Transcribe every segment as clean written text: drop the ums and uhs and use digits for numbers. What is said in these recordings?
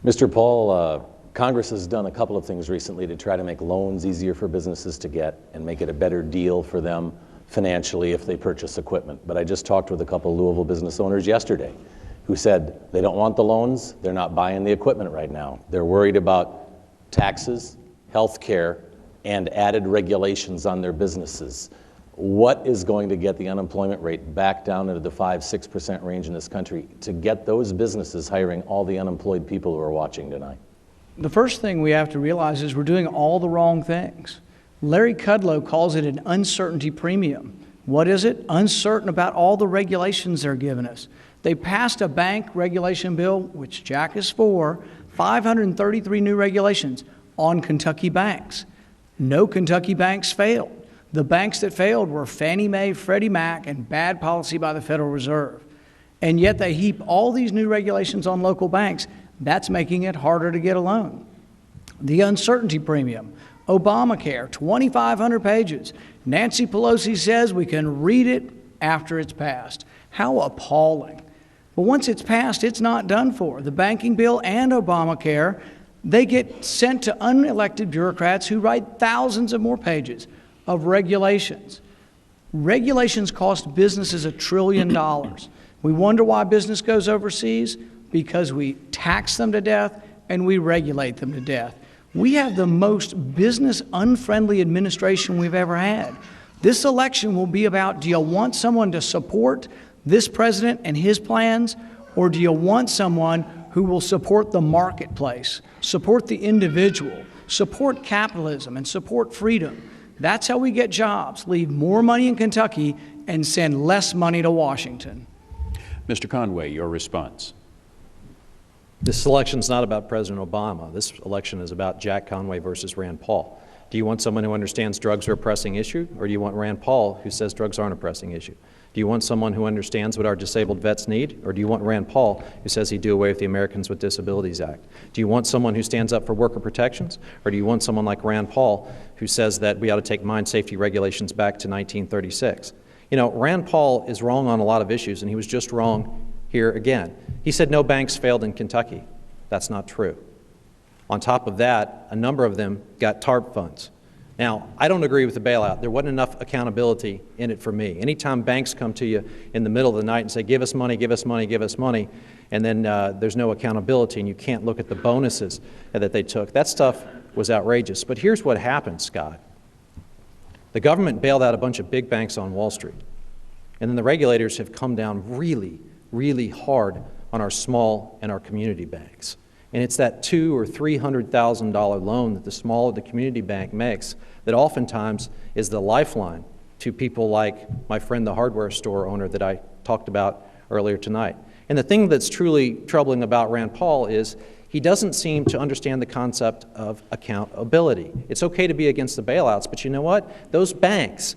Mr. Paul, Congress has done a couple of things recently to try to make loans easier for businesses to get and make it a better deal for them financially if they purchase equipment. But I just talked with a couple of Louisville business owners yesterday who said they don't want the loans, they're not buying the equipment right now. They're worried about taxes, health care, and added regulations on their businesses. What is going to get the unemployment rate back down into the 5–6% range in this country to get those businesses hiring all the unemployed people who are watching tonight? The first thing we have to realize is we're doing all the wrong things. Larry Kudlow calls it an uncertainty premium. What is it? Uncertain about all the regulations they're giving us. They passed a bank regulation bill, which Jack is for, 533 new regulations on Kentucky banks. No Kentucky banks failed. The banks that failed were Fannie Mae, Freddie Mac, and bad policy by the Federal Reserve. And yet they heap all these new regulations on local banks. That's making it harder to get a loan. The uncertainty premium, Obamacare, 2,500 pages. Nancy Pelosi says we can read it after it's passed. How appalling. But once it's passed, it's not done for. The banking bill and Obamacare, they get sent to unelected bureaucrats who write thousands of more pages of regulations. Regulations cost businesses $1 trillion. We wonder why business goes overseas, because we tax them to death and we regulate them to death. We have the most business-unfriendly administration we've ever had. This election will be about, do you want someone to support this president and his plans, or do you want someone who will support the marketplace, support the individual, support capitalism, and support freedom? That's how we get jobs, leave more money in Kentucky, and send less money to Washington. Mr. Conway, your response. This election's not about President Obama. This election is about Jack Conway versus Rand Paul. Do you want someone who understands drugs are a pressing issue, or do you want Rand Paul who says drugs aren't a pressing issue? Do you want someone who understands what our disabled vets need, or do you want Rand Paul who says he'd do away with the Americans with Disabilities Act? Do you want someone who stands up for worker protections, or do you want someone like Rand Paul who says that we ought to take mine safety regulations back to 1936? You know, Rand Paul is wrong on a lot of issues, and he was just wrong here again. He said no banks failed in Kentucky. That's not true. On top of that, a number of them got TARP funds. Now, I don't agree with the bailout. There wasn't enough accountability in it for me. Anytime banks come to you in the middle of the night and say, give us money, give us money, give us money, and then there's no accountability and you can't look at the bonuses that they took, that stuff was outrageous. But here's what happened, Scott. The government bailed out a bunch of big banks on Wall Street, and then the regulators have come down really, really hard on our small and our community banks. And it's that $200,000 or $300,000 loan that the smaller the community bank makes that oftentimes is the lifeline to people like my friend, the hardware store owner that I talked about earlier tonight. And the thing that's truly troubling about Rand Paul is he doesn't seem to understand the concept of accountability. It's okay to be against the bailouts, but you know what? Those banks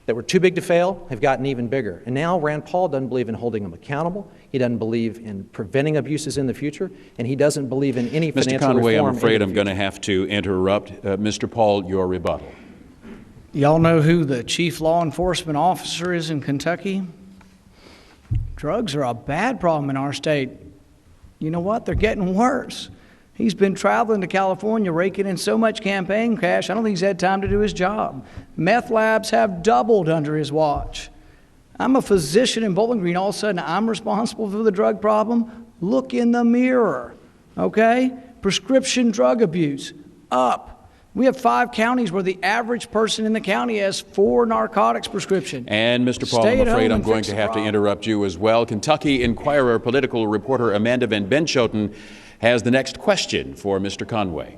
that were too big to fail have gotten even bigger. And now Rand Paul doesn't believe in holding them accountable. He doesn't believe in preventing abuses in the future, and he doesn't believe in any financial reform. Mr. Conway, I'm afraid I'm going to have to interrupt. Mr. Paul, your rebuttal. Y'all know who the chief law enforcement officer is in Kentucky? Drugs are a bad problem in our state. You know what? They're getting worse. He's been traveling to California, raking in so much campaign cash, I don't think he's had time to do his job. Meth labs have doubled under his watch. I'm a physician in Bowling Green. All of a sudden, I'm responsible for the drug problem? Look in the mirror, okay? Prescription drug abuse, up. We have 5 counties where the average person in the county has 4 narcotics prescriptions. And Mr. Paul, I'm afraid I'm going to have to interrupt you as well. Kentucky Inquirer political reporter Amanda Van Benschoten has the next question for Mr. Conway.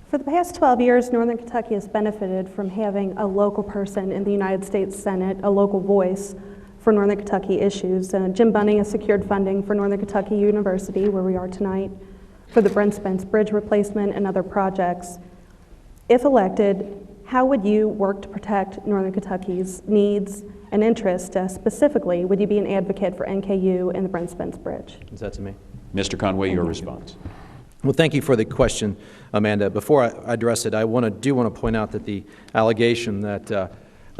For the past 12 years, Northern Kentucky has benefited from having a local person in the United States Senate, a local voice for Northern Kentucky issues. Jim Bunning has secured funding for Northern Kentucky University, where we are tonight, for the Brent Spence Bridge replacement and other projects. If elected, how would you work to protect Northern Kentucky's needs and interests? Specifically, would you be an advocate for NKU and the Brent Spence Bridge? Is that to me? Mr. Conway, your response. Well, thank you for the question, Amanda. Before I address it, I do want to point out that the allegation that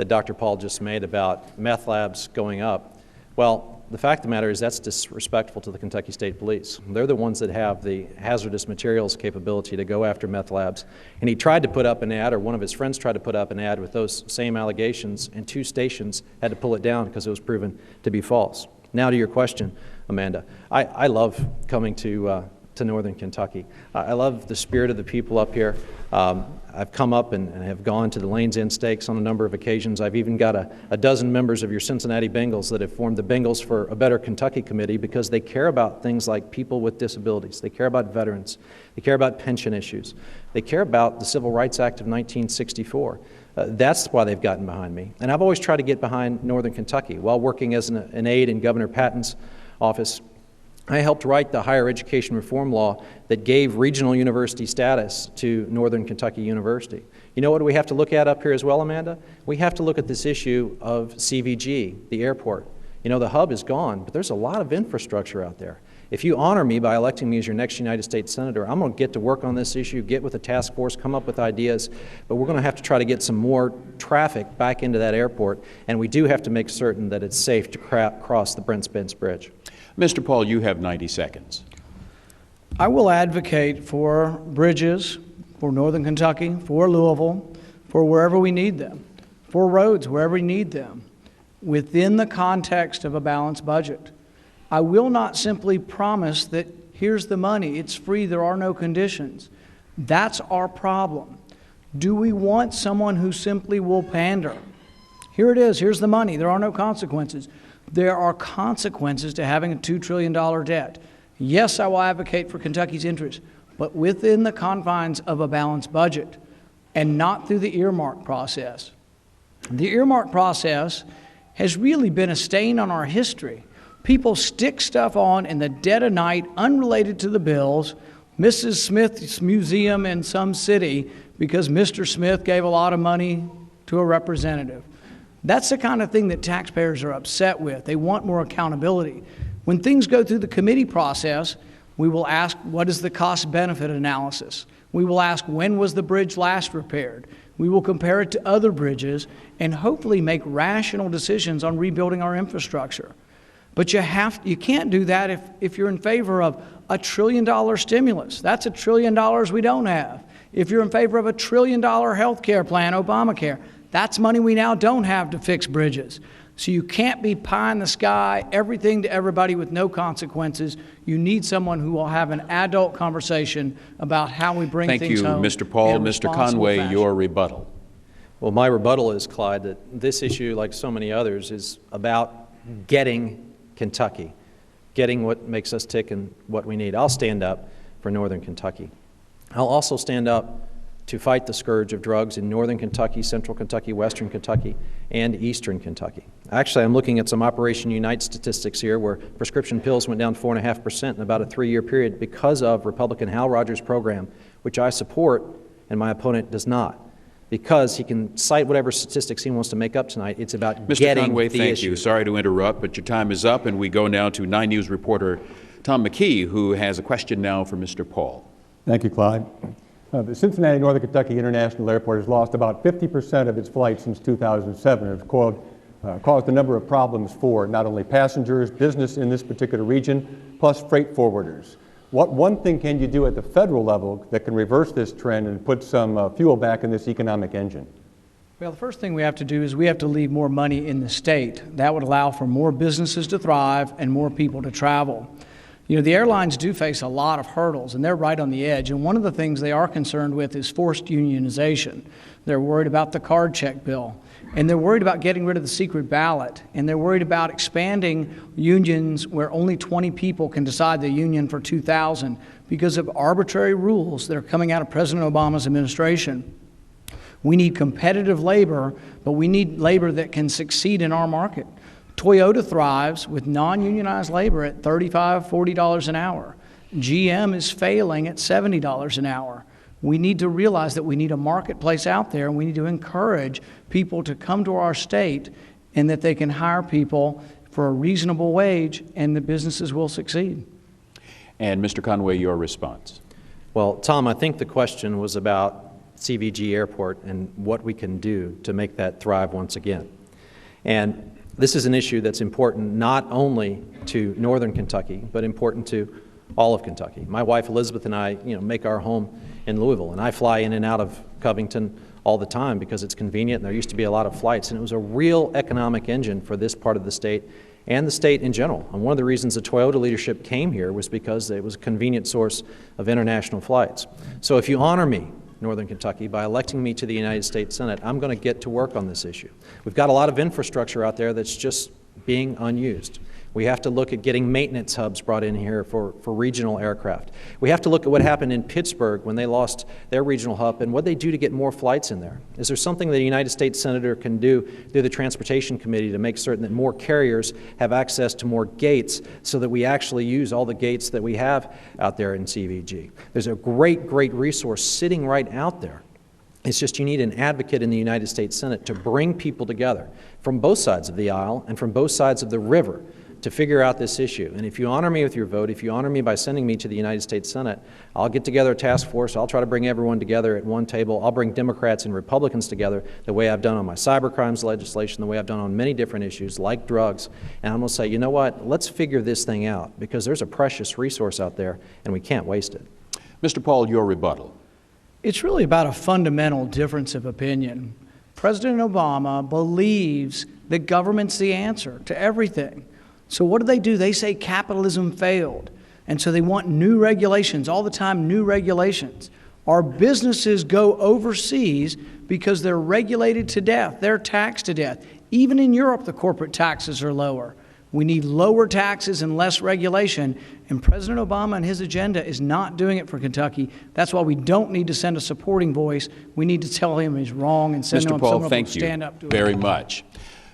Dr. Paul just made about meth labs going up, well, the fact of the matter is that's disrespectful to the Kentucky State Police. They're the ones that have the hazardous materials capability to go after meth labs. And he tried to put up an ad, or one of his friends tried to put up an ad with those same allegations, and 2 stations had to pull it down because it was proven to be false. Now to your question, Amanda. I love coming to Northern Kentucky. I love the spirit of the people up here. I've come up and have gone to the Lanes End Stakes on a number of occasions. I've even got a dozen members of your Cincinnati Bengals that have formed the Bengals for a Better Kentucky Committee because they care about things like people with disabilities. They care about veterans. They care about pension issues. They care about the Civil Rights Act of 1964. That's why they've gotten behind me. And I've always tried to get behind Northern Kentucky. While working as an aide in Governor Patton's office, I helped write the higher education reform law that gave regional university status to Northern Kentucky University. You know what we have to look at up here as well, Amanda? We have to look at this issue of CVG, the airport. You know, the hub is gone, but there's a lot of infrastructure out there. If you honor me by electing me as your next United States Senator, I'm going to get to work on this issue, get with the task force, come up with ideas, but we're going to have to try to get some more traffic back into that airport, and we do have to make certain that it's safe to cross the Brent Spence Bridge. Mr. Paul, you have 90 seconds. I will advocate for bridges for Northern Kentucky, for Louisville, for wherever we need them, for roads wherever we need them, within the context of a balanced budget. I will not simply promise that here's the money, it's free, there are no conditions. That's our problem. Do we want someone who simply will pander? Here it is, here's the money, there are no consequences. There are consequences to having a $2 trillion debt. Yes, I will advocate for Kentucky's interests, but within the confines of a balanced budget and not through the earmark process. The earmark process has really been a stain on our history. People stick stuff on in the dead of night, unrelated to the bills, Mrs. Smith's museum in some city because Mr. Smith gave a lot of money to a representative. That's the kind of thing that taxpayers are upset with. They want more accountability. When things go through the committee process, we will ask, what is the cost-benefit analysis? We will ask, when was the bridge last repaired? We will compare it to other bridges and hopefully make rational decisions on rebuilding our infrastructure. But you can't do that if you're in favor of a $1 trillion stimulus. That's $1 trillion we don't have. If you're in favor of a $1 trillion health care plan, Obamacare, that's money we now don't have to fix bridges. So you can't be pie in the sky, everything to everybody with no consequences. You need someone who will have an adult conversation about how we bring things home. Thank you, Mr. Paul. in a Mr. responsible Conway, fashion. your rebuttal. Well, my rebuttal is, Clyde, that this issue, like so many others, is about getting Kentucky, getting what makes us tick and what we need. I'll stand up for Northern Kentucky. I'll also stand up to fight the scourge of drugs in Northern Kentucky, Central Kentucky, Western Kentucky, and Eastern Kentucky. Actually, I'm looking at some Operation Unite statistics here where prescription pills went down 4.5% in about a 3-year period because of Republican Hal Rogers' program, which I support and my opponent does not. Because he can cite whatever statistics he wants to make up tonight, it's about Mr. getting Conway, the thank issue. you. Sorry to interrupt, but your time is up, and we go now to 9 News reporter Tom McKee, who has a question now for Mr. Paul. Thank you, Clyde. The Cincinnati Northern Kentucky International Airport has lost about 50% of its flights since 2007. It's caused a number of problems for not only passengers, business in this particular region, plus freight forwarders. What one thing can you do at the federal level that can reverse this trend and put some fuel back in this economic engine? Well, the first thing we have to do is we have to leave more money in the state. That would allow for more businesses to thrive and more people to travel. You know, the airlines do face a lot of hurdles, and they're right on the edge. And one of the things they are concerned with is forced unionization. They're worried about the card check bill, and they're worried about getting rid of the secret ballot, and they're worried about expanding unions where only 20 people can decide the union for 2,000 because of arbitrary rules that are coming out of President Obama's administration. We need competitive labor, but we need labor that can succeed in our market. Toyota thrives with non-unionized labor at $35, $40 an hour. GM is failing at $70 an hour. We need to realize that we need a marketplace out there, and we need to encourage people to come to our state and that they can hire people for a reasonable wage and the businesses will succeed. And Mr. Conway, your response. Well, Tom, I think the question was about CVG Airport and what we can do to make that thrive once again. And This is an issue that's important not only to northern Kentucky, but important to all of Kentucky. My wife Elizabeth and I, make our home in Louisville, and I fly in and out of Covington all the time because it's convenient, and there used to be a lot of flights, and it was a real economic engine for this part of the state and the state in general. And one of the reasons the Toyota leadership came here was because it was a convenient source of international flights. So if you honor me, Northern Kentucky, by electing me to the United States Senate, I'm going to get to work on this issue. We've got a lot of infrastructure out there that's just being unused. We have to look at getting maintenance hubs brought in here for regional aircraft. We have to look at what happened in Pittsburgh when they lost their regional hub and what they do to get more flights in there. Is there something that a United States Senator can do through the Transportation Committee to make certain that more carriers have access to more gates so that we actually use all the gates that we have out there in CVG? There's a great resource sitting right out there. It's just you need an advocate in the United States Senate to bring people together from both sides of the aisle and from both sides of the river to figure out this issue. And if you honor me with your vote, if you honor me by sending me to the United States Senate, I'll get together a task force. I'll try to bring everyone together at one table. I'll bring Democrats and Republicans together the way I've done on my cybercrimes legislation, the way I've done on many different issues like drugs. And I'm going to say, you know what, let's figure this thing out because there's a precious resource out there and we can't waste it. Mr. Paul, your rebuttal. It's really about a fundamental difference of opinion. President Obama believes that government's the answer to everything. So what do? They say capitalism failed. And so they want new regulations, all the time new regulations. Our businesses go overseas because they're regulated to death. They're taxed to death. Even in Europe, the corporate taxes are lower. We need lower taxes and less regulation. And President Obama and his agenda is not doing it for Kentucky. That's why we don't need to send a supporting voice. We need to tell him he's wrong and send him someone who will stand up to him. Mr. Paul, thank you very much.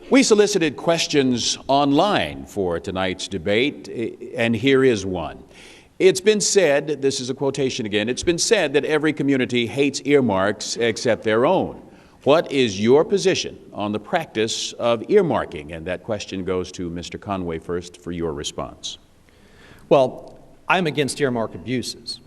We solicited questions online for tonight's debate, and here is one. It's been said, this is a quotation again, it's been said that every community hates earmarks except their own. What is your position on the practice of earmarking? And that question goes to Mr. Conway first for your response. Well, I'm against earmark abuses.